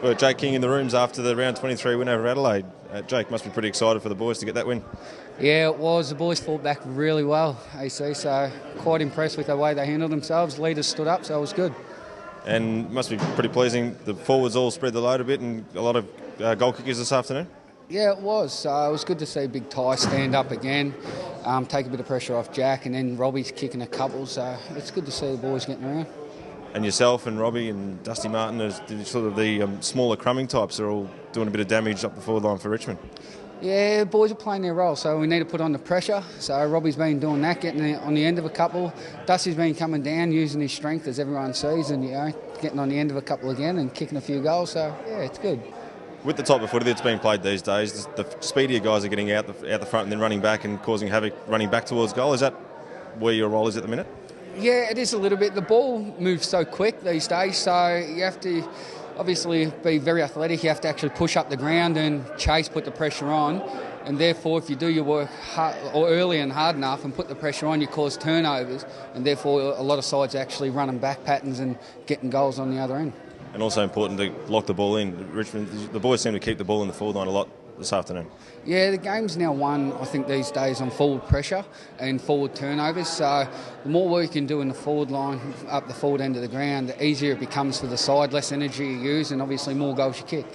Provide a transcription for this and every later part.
Well, Jake King in the rooms after the round 23 win over Adelaide. Jake must be pretty excited for the boys to get that win. Yeah, it was. The boys fought back really well, AC, so quite impressed with the way they handled themselves. Leaders stood up, so it was good. And must be pretty pleasing. The forwards all spread the load a bit and a lot of goal kickers this afternoon. Yeah, it was. It was good to see Big Ty stand up again, take a bit of pressure off Jack, and then Robbie's kicking a couple, so it's good to see the boys getting around. And yourself and Robbie and Dusty Martin, as sort of the smaller crumbing types, are all doing a bit of damage up the forward line for Richmond. Yeah, boys are playing their role, so we need to put on the pressure. So Robbie's been doing that, getting on the end of a couple. Dusty's been coming down, using his strength, as everyone sees, and getting on the end of a couple again and kicking a few goals. So yeah, it's good. With the type of footy that's being played these days, the speedier guys are getting out the front and then running back and causing havoc, running back towards goal. Is that where your role is at the minute? Yeah, it is a little bit. The ball moves so quick these days, so you have to obviously be very athletic. You have to actually push up the ground and chase, put the pressure on, and therefore if you do your work hard, or early and hard enough and put the pressure on, you cause turnovers, and therefore a lot of sides are actually running back patterns and getting goals on the other end. And also important to lock the ball in. Richmond, the boys seem to keep the ball in the forward line a lot this afternoon. Yeah, the game's now won, I think, these days on forward pressure and forward turnovers. So the more work you can do in the forward line, up the forward end of the ground, the easier it becomes for the side, less energy you use, and obviously more goals you kick.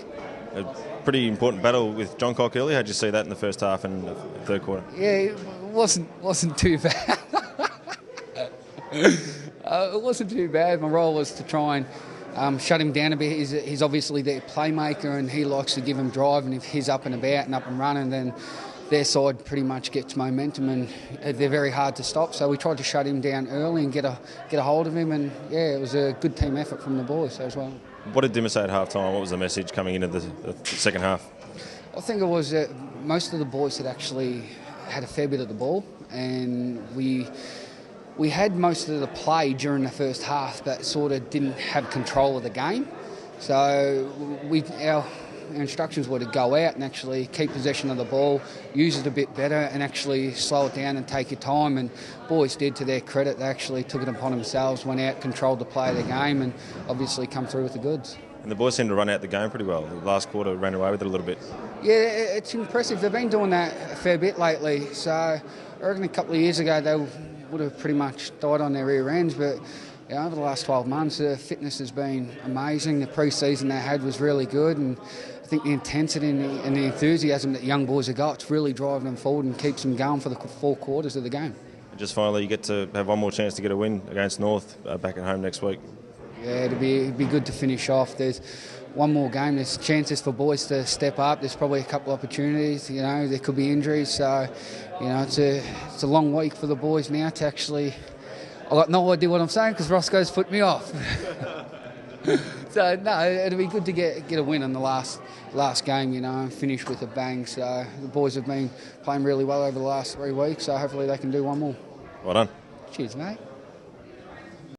A pretty important battle with John Cock earlier. How did you see that in the first half and the third quarter? Yeah, it wasn't too bad. It wasn't too bad. My role was to try and shut him down a bit. He's obviously their playmaker and he likes to give him drive, and if he's up and about and up and running, then their side pretty much gets momentum and they're very hard to stop. So we tried to shut him down early and get a hold of him, and yeah, it was a good team effort from the boys as well. What did Dimmer say at half-time? What was the message coming into the second half? I think it was that most of the boys had actually had a fair bit of the ball, and we had most of the play during the first half, but sort of didn't have control of the game. So our instructions were to go out and actually keep possession of the ball, use it a bit better, and actually slow it down and take your time. And boys did, to their credit. They actually took it upon themselves, went out, controlled the play of the game, and obviously come through with the goods. And the boys seemed to run out the game pretty well. The last quarter ran away with it a little bit. Yeah, it's impressive. They've been doing that a fair bit lately. So I reckon a couple of years ago they would have pretty much died on their rear ends, but over the last 12 months the fitness has been amazing. The pre-season they had was really good, and I think the intensity and the enthusiasm that young boys have got, it's really driving them forward and keeps them going for the 4 quarters of the game. And just finally, you get to have one more chance to get a win against North back at home next week. Yeah, it'd be good to finish off. There's one more game. There's chances for boys to step up. There's probably a couple of opportunities. There could be injuries. So, it's a long week for the boys now to actually. I've got no idea what I'm saying because Roscoe's put me off. So no, it'll be good to get a win on the last game, and finish with a bang. So the boys have been playing really well over the last 3 weeks. So hopefully they can do one more. Well done. Cheers, mate.